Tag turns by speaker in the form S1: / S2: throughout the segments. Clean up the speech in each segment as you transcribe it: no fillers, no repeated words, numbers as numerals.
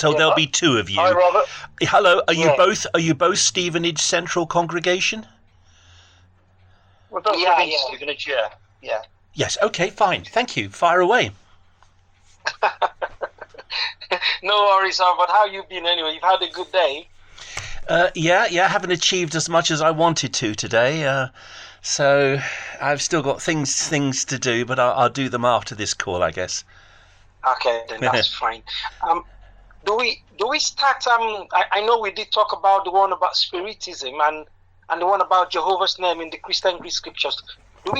S1: So there'll be two of you.
S2: Hi, Robert.
S1: Hello. Are you both Stevenage Central congregation?
S2: We're both living in Stevenage, yeah.
S1: Yes. Okay. Fine. Thank you. Fire away.
S3: No worries, but how you been anyway? You've had a good day?
S1: Yeah. Haven't achieved as much as I wanted to today. So I've still got things to do, but I'll do them after this call, I guess.
S3: Okay, then that's fine. Do we start? I know we did talk about the one about spiritism and the one about Jehovah's name in the Christian Greek scriptures. Do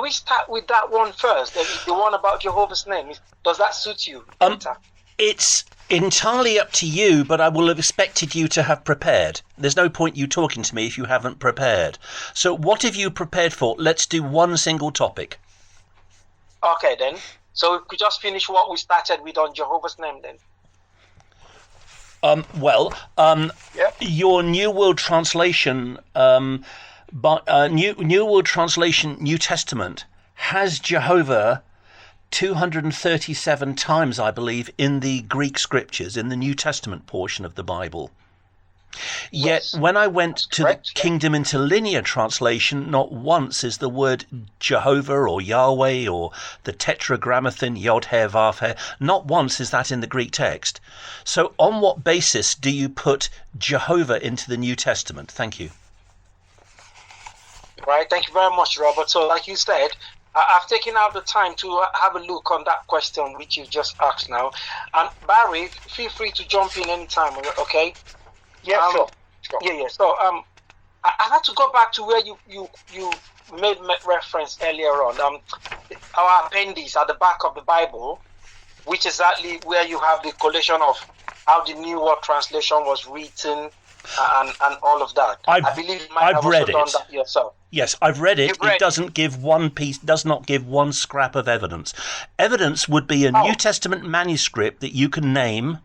S3: we start with that one first? The one about Jehovah's name. Does that suit you?
S1: It's entirely up to you, but I will have expected you to have prepared. There's no point you talking to me if you haven't prepared. So what have you prepared for? Let's do one single topic.
S3: Okay, then. So we could just finish what we started with on Jehovah's name, then.
S1: Your New World Translation, New World Translation, New Testament has Jehovah 237 times, I believe, in the Greek scriptures, in the New Testament portion of the Bible. Yet when I went to the Kingdom Interlinear translation, not once is the word Jehovah or Yahweh or the Tetragrammaton, Yod He Vav He, not once is that in the Greek text. So on what basis do you put Jehovah into the New Testament? Thank you.
S3: Right, thank you very much, Robert. So like you said, I've taken out the time to have a look on that question which you just asked now. And Barry, feel free to jump in anytime, okay?
S2: Yeah, sure.
S3: Yeah. So I had to go back to where you made reference earlier on. Our appendix at the back of the Bible, which is exactly where you have the collation of how the New World Translation was written and all of that. I believe you might have also done that yourself.
S1: Yes, I've read it. It doesn't give does not give one scrap of evidence. Evidence would be a New Testament manuscript that you can name.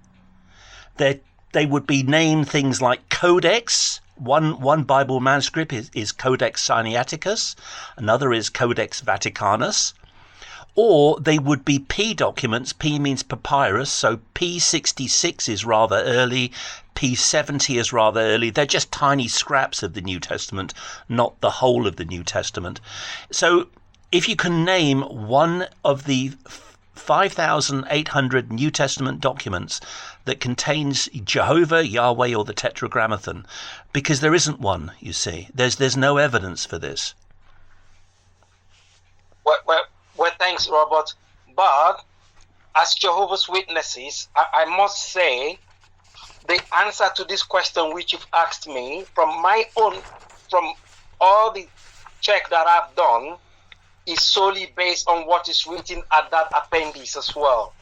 S1: They would be named things like Codex. One Bible manuscript is Codex Sinaiticus. Another is Codex Vaticanus. Or they would be P documents. P means papyrus, so P66 is rather early, P70 is rather early. They're just tiny scraps of the New Testament, not the whole of the New Testament. So if you can name one of the 5,800 New Testament documents that contains Jehovah, Yahweh, or the Tetragrammaton, because there isn't one, you see. There's no evidence for this.
S3: Well, thanks, Robert. But as Jehovah's Witnesses, I must say the answer to this question which you've asked me, from all the check that I've done, is solely based on what is written at that appendix as well.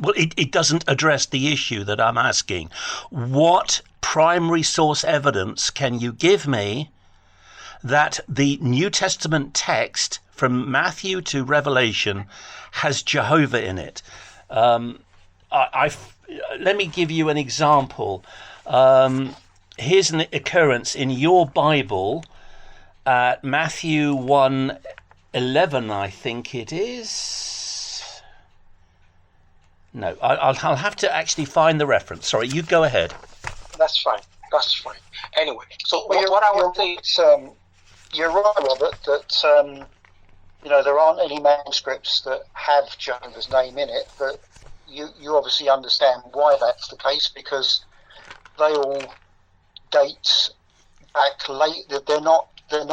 S1: Well, it doesn't address the issue that I'm asking. What primary source evidence can you give me that the New Testament text from Matthew to Revelation has Jehovah in it? Let me give you an example. Here's an occurrence in your Bible at Matthew 1:11, I think it is. No, I'll have to actually find the reference. Sorry, you go ahead.
S3: That's fine. Anyway, so what I would say...
S2: You're right, Robert, that there aren't any manuscripts that have Jehovah's name in it, but you obviously understand why that's the case, because they all date back late. They're not the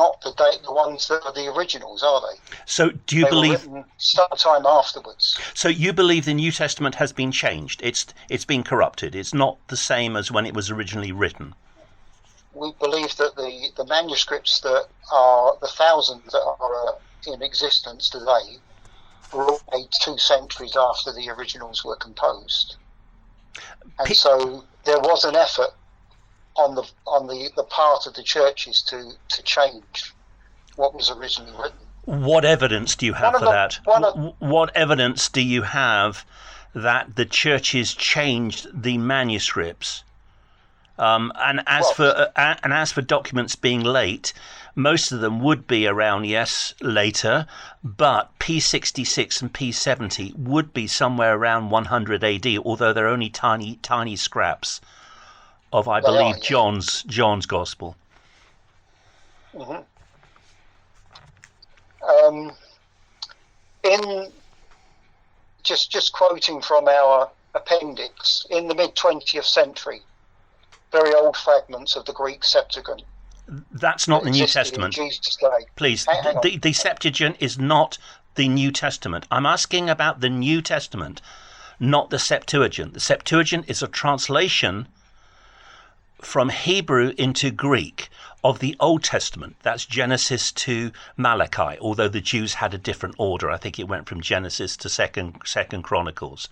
S2: ones that are the originals, are they?
S1: So do you believe
S2: sometime afterwards?
S1: So you believe the New Testament has been changed? It's been corrupted. It's not the same as when it was originally written.
S2: We believe that the manuscripts that are the thousands that are in existence today were all made 2 centuries after the originals were composed, and so there was an effort on the part of the churches to change what was originally written.
S1: What evidence do you have for that? What evidence do you have that the churches changed the manuscripts? And as for documents being late, most of them would be around, yes, later, but P66 and P70 would be somewhere around 100 AD, although they're only tiny scraps of, I believe, John's Gospel.
S2: Mm-hmm. In just quoting from our appendix, in the mid-20th century, very old fragments of the Greek Septuagint.
S1: That's not the New Testament. Please, the Septuagint is not the New Testament. I'm asking about the New Testament, not the Septuagint. The Septuagint is a translation from Hebrew into Greek of the Old Testament. That's Genesis to Malachi, although the Jews had a different order. I think it went from Genesis to Second Chronicles.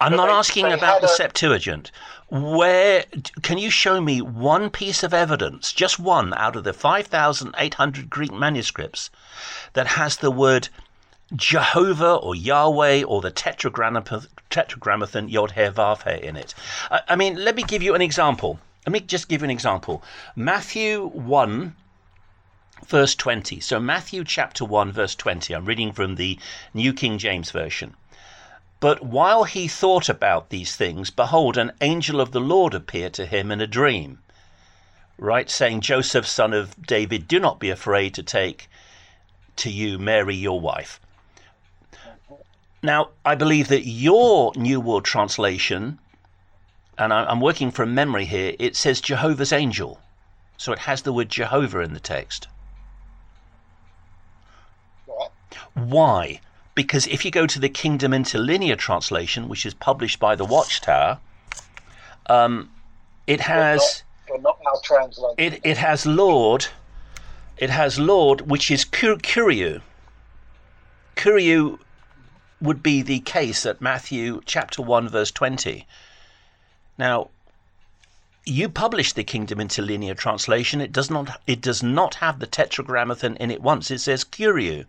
S1: I'm not asking about the Septuagint. Where can you show me one piece of evidence, just one out of the 5,800 Greek manuscripts, that has the word Jehovah or Yahweh or the Tetragrammaton Yod-Heh-Vav-Heh in it? I mean, let me give you an example. Let me just give you an example. Matthew 1, verse 20. So Matthew chapter 1, verse 20. I'm reading from the New King James Version. But while he thought about these things, behold, an angel of the Lord appeared to him in a dream, right, saying, Joseph, son of David, do not be afraid to take to you Mary, your wife. Now, I believe that your New World Translation, and I'm working from memory here, it says Jehovah's angel. So it has the word Jehovah in the text.
S2: What?
S1: Why? Because if you go to the Kingdom Interlinear translation, which is published by the Watchtower, it has it has Lord, which is Kyriou. Kyriou would be the case at Matthew chapter 1 verse 20. Now, you published the Kingdom Interlinear translation. It does not have the Tetragrammaton in it once. It says Kyriou,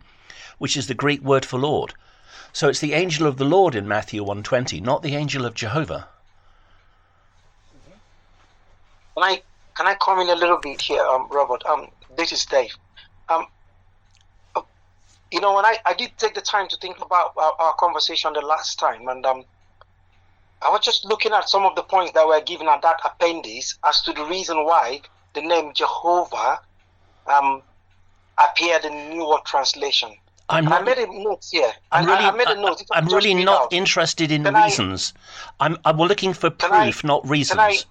S1: which is the Greek word for Lord. So it's the angel of the Lord in Matthew 1:20, not the angel of Jehovah.
S3: Can I come in a little bit here, Robert? This is Dave. You know, when I did take the time to think about our conversation the last time, and I was just looking at some of the points that were given at that appendix as to the reason why the name Jehovah appeared in the New World Translation. I made a note here. I made a note.
S1: I'm really not interested in reasons. I'm looking for proof, not reasons.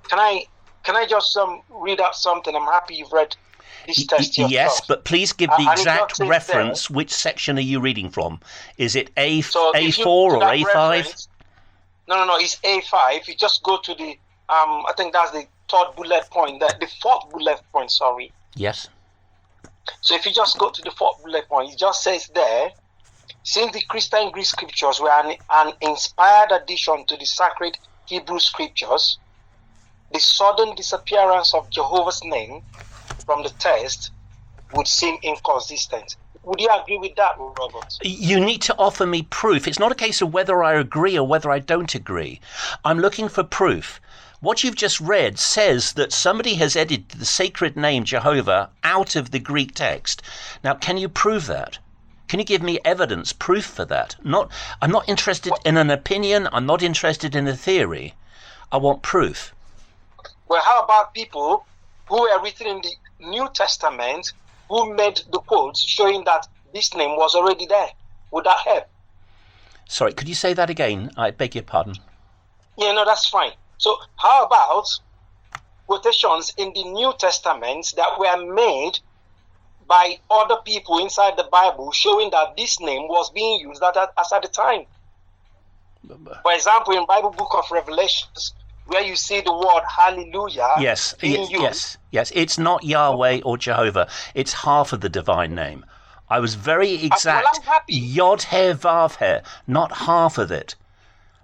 S3: Can I just read out something? I'm happy you've read this text yourself.
S1: Yes, but please give the exact reference. Which section are you reading from? Is it A4 or A5?
S3: No, it's A5. If you just go to the, I think that's the third bullet point, the fourth bullet point, sorry.
S1: Yes.
S3: So if you just go to the fourth bullet point, it just says there, since the Christian Greek scriptures were an inspired addition to the sacred Hebrew scriptures, the sudden disappearance of Jehovah's name from the text would seem inconsistent. Would you agree with that, Robert?
S1: You need to offer me proof. It's not a case of whether I agree or whether I don't agree. I'm looking for proof. What you've just read says that somebody has edited the sacred name Jehovah out of the Greek text. Now, can you prove that? Can you give me evidence, proof for that? I'm not interested in an opinion. I'm not interested in a theory. I want proof.
S3: Well, how about people who were written in the New Testament who made the quotes showing that this name was already there? Would that help?
S1: Sorry, could you say that again? I beg your pardon.
S3: Yeah, no, that's fine. So how about quotations in the New Testament that were made by other people inside the Bible showing that this name was being used as at the time? For example, in Bible book of Revelations, where you see the word hallelujah.
S1: Yes. It's not Yahweh or Jehovah. It's half of the divine name. I was very exact. Yod-Heh-Vav-Heh, not half of it.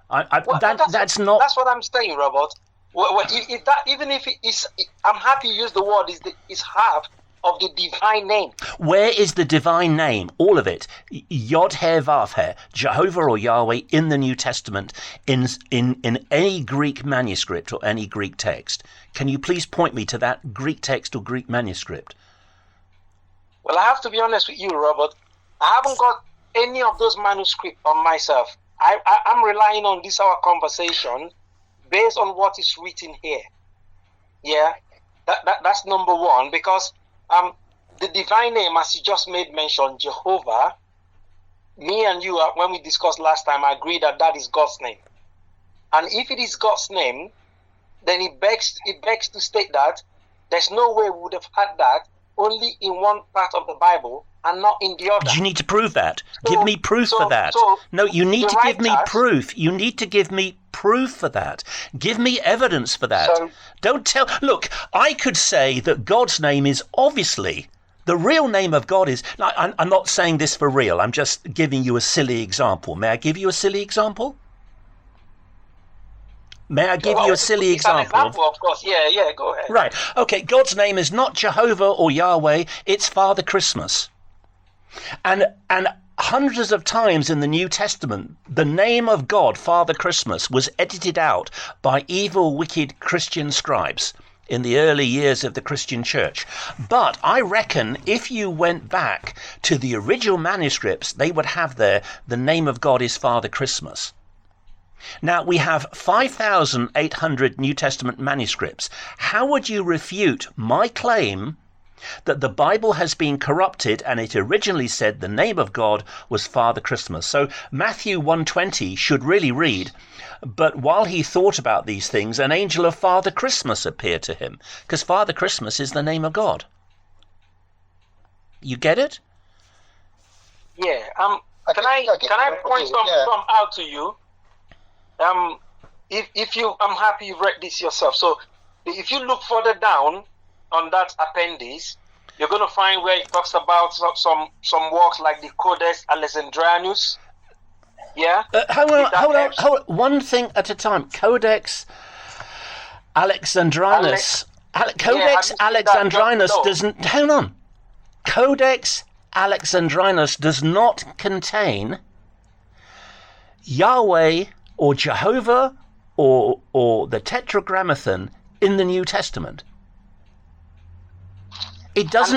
S1: That's not.
S3: That's what I'm saying, Robert. Even if it is, I'm happy you use the word is half, of the divine name.
S1: Where is the divine name? All of it. Yod-Heh-Vav-Heh, Jehovah or Yahweh in the New Testament, in any Greek manuscript or any Greek text. Can you please point me to that Greek text or Greek manuscript?
S3: Well, I have to be honest with you, Robert. I haven't got any of those manuscripts on myself. I'm relying on this our conversation based on what is written here. Yeah, that's number one, because the divine name, as you just made mention, Jehovah, me and you, when we discussed last time, I agree that that is God's name. And if it is God's name, then it begs to state that there's no way we would have had that only in one part of the Bible and not in the other.
S1: You need to prove that. Give me proof for that. No, you need to give me proof. You need to give me proof for that. Give me evidence for that. Don't tell. Look, I could say that God's name is obviously, the real name of God is, I'm not saying this for real. I'm just giving you a silly example. May I give you a silly example? May I give you a silly example?
S3: Of course. Yeah, go ahead.
S1: Right. Okay, God's name is not Jehovah or Yahweh, it's Father Christmas. And hundreds of times in the New Testament, the name of God, Father Christmas, was edited out by evil, wicked Christian scribes in the early years of the Christian church. But I reckon if you went back to the original manuscripts, they would have there, the name of God is Father Christmas. Now, we have 5,800 New Testament manuscripts. How would you refute my claim that the Bible has been corrupted and it originally said the name of God was Father Christmas? So Matthew 1:20 should really read, but while he thought about these things, an angel of Father Christmas appeared to him, because Father Christmas is the name of God. You get it?
S3: Yeah. Can I point some out to you? If you, I'm happy you've read this yourself. So if you look further down on that appendix, you're going to find where it talks about some works like the Codex Alexandrinus. Yeah.
S1: Hold on. One thing at a time. Codex Alexandrinus. Codex Alexandrinus doesn't. Hold on. Codex Alexandrinus does not contain Yahweh or Jehovah or the Tetragrammaton in the New Testament. It does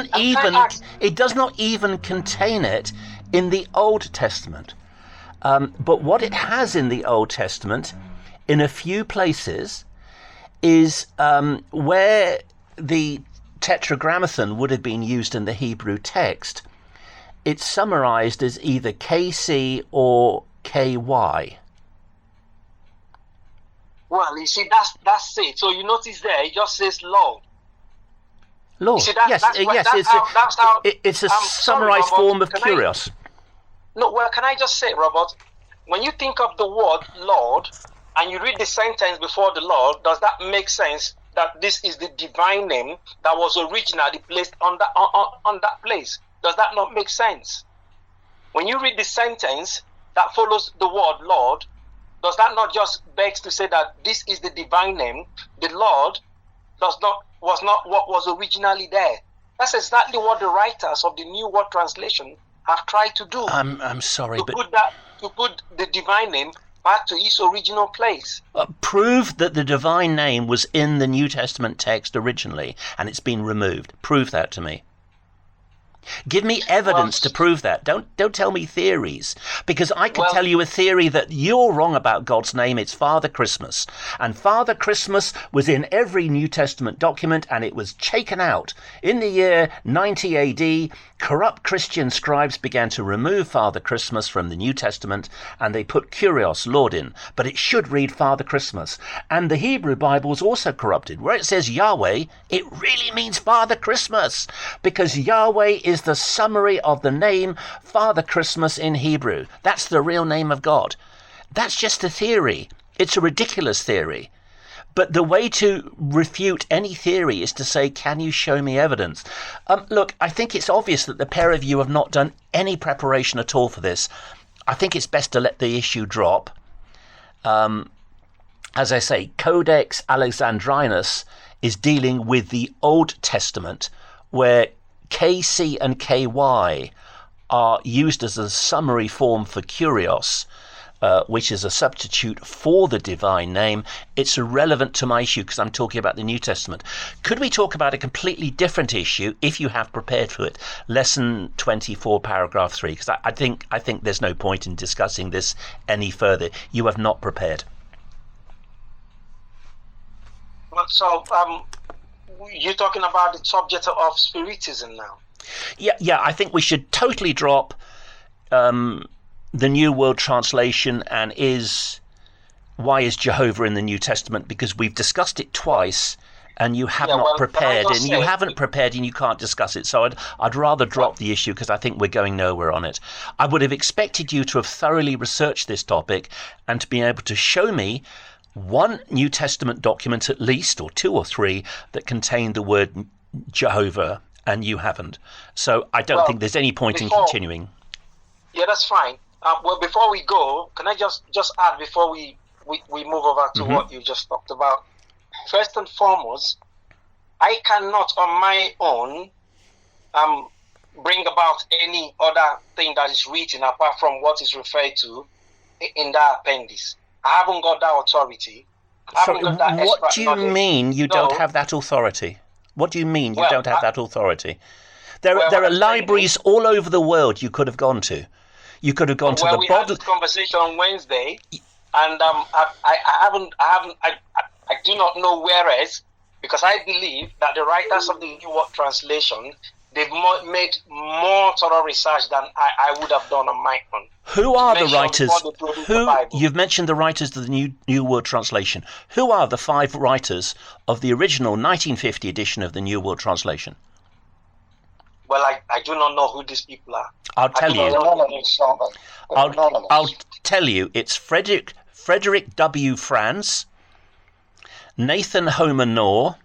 S1: not even contain it in the Old Testament. But what it has in the Old Testament, in a few places, is where the Tetragrammaton would have been used in the Hebrew text. It's summarized as either KC or KY.
S3: Well, you see, that's it. So you notice there, it just says Lord.
S1: Lord,
S3: see,
S1: it's a summarized form of Kyrios.
S3: Can I just say, Robert, when you think of the word Lord and you read the sentence before the Lord, does that make sense that this is the divine name that was originally placed on that place? Does that not make sense? When you read the sentence that follows the word Lord, does that not just begs to say that this is the divine name? The Lord was not what was originally there. That's exactly what the writers of the New World Translation have tried to do.
S1: I'm sorry,
S3: to put the divine name back to its original place.
S1: Prove that the divine name was in the New Testament text originally, and it's been removed. Prove that to me. Give me evidence to prove that. Don't tell me theories, because I could tell you a theory that you're wrong about God's name. It's Father Christmas, and Father Christmas was in every New Testament document, and it was taken out in the year 90 AD. Corrupt Christian scribes began to remove Father Christmas from the New Testament, and they put Kyrios, Lord, in, but it should read Father Christmas. And the Hebrew Bible is also corrupted. Where it says Yahweh, it really means Father Christmas, because Yahweh is the summary of the name Father Christmas in Hebrew. That's the real name of God. That's just a theory. It's a ridiculous theory. But the way to refute any theory is to say, can you show me evidence? Look, I think it's obvious that the pair of you have not done any preparation at all for this. I think it's best to let the issue drop. As I say, Codex Alexandrinus is dealing with the Old Testament, where KC and KY are used as a summary form for kurios, which is a substitute for the divine name, it's irrelevant to my issue because I'm talking about the New Testament. Could we talk about a completely different issue if you have prepared for it? Lesson 24, paragraph 3, because I think there's no point in discussing this any further. You have not prepared.
S3: Well, so you're talking about the subject of Spiritism now?
S1: Yeah. I think we should totally drop the New World Translation and why is Jehovah in the New Testament, because we've discussed it twice and you have not prepared, and you haven't prepared and you can't discuss it. So I'd rather drop the issue because I think we're going nowhere on it. I would have expected you to have thoroughly researched this topic and to be able to show me one New Testament document at least, or 2 or 3, that contained the word Jehovah, and you haven't. So I don't think there's any point in continuing.
S3: Yeah, that's fine. Well, before we go, can I just add before we move over to what you just talked about? First and foremost, I cannot on my own bring about any other thing that is written apart from what is referred to in that appendix. I haven't got that authority.
S1: What do you mean you don't have that authority? What do you mean you don't have that authority? There are libraries all over the world you could have gone to. You could have gone to the
S3: we had this conversation on Wednesday, and I do not know whereas, because I believe that the writers of the New World Translation, they've made more thorough research than I would have done on my own.
S1: Who are the writers? You've mentioned the writers of the New World Translation. Who are the 5 writers of the original 1950 edition of the New World Translation?
S3: Well, I do not know who these people are.
S1: I'll tell you. I'll tell you. It's Frederick W. Franz, Nathan Homer Knorr,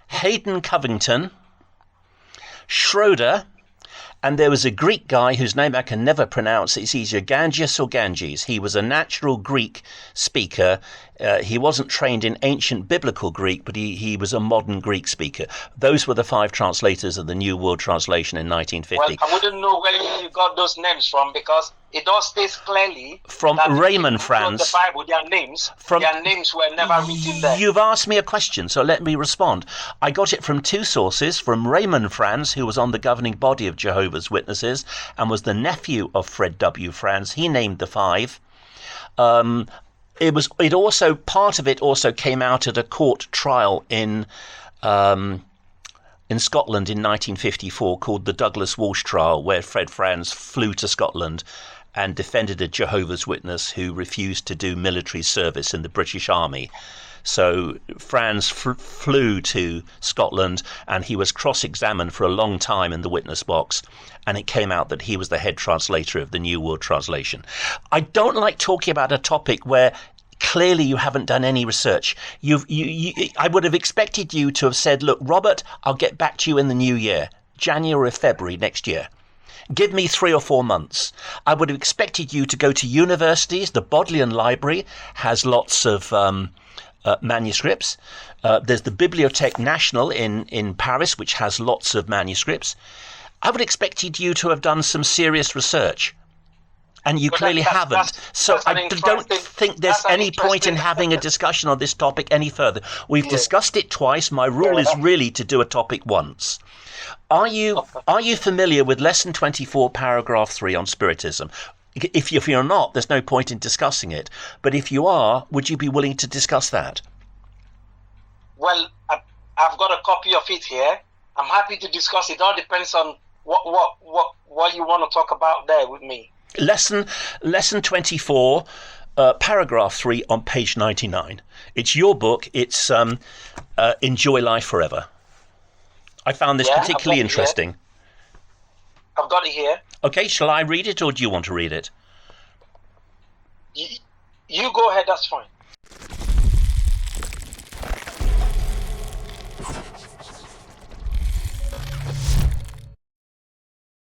S1: Hayden Covington, Schroeder, and there was a Greek guy whose name I can never pronounce. It's either Ganges or Ganges. He was a natural Greek speaker. He wasn't trained in ancient biblical Greek, but he was a modern Greek speaker. Those were the 5 translators of the New World Translation in 1950.
S3: Well, I wouldn't know where you got those names from, because it does state clearly
S1: from Raymond Franz.
S3: The Bible, their names were never written there.
S1: You've asked me a question, so let me respond. I got it from 2 sources, from Raymond Franz, who was on the governing body of Jehovah's Witnesses and was the nephew of Fred W. Franz. He named the 5. Part of it also came out at a court trial in Scotland in 1954 called the Douglas Walsh trial, where Fred Franz flew to Scotland and defended a Jehovah's Witness who refused to do military service in the British Army. So Franz flew to Scotland and he was cross-examined for a long time in the witness box, and it came out that he was the head translator of the New World Translation. I don't like talking about a topic where clearly you haven't done any research. I would have expected you to have said, look, Robert, I'll get back to you in the new year, January or February next year. Give me 3 or 4 months. I would have expected you to go to universities. The Bodleian Library has lots of manuscripts. There's the Bibliothèque Nationale in Paris, which has lots of manuscripts. I would have expected you to have done some serious research, and you clearly haven't. So I don't think there's any point in having a discussion on this topic any further. We've discussed it twice. My rule is really to do a topic once. Are you familiar with Lesson 24, paragraph 3 on Spiritism? If you're not, there's no point in discussing it. But if you are, would you be willing to discuss that?
S3: Well, I've got a copy of it here. I'm happy to discuss it. It all depends on what you want to talk about there with me. Lesson
S1: 24, paragraph 3 on page 99. It's your book. It's Enjoy Life Forever. I found this particularly interesting.
S3: I've got it here.
S1: Okay, shall I read it or do you want to read it?
S3: You go ahead, that's fine.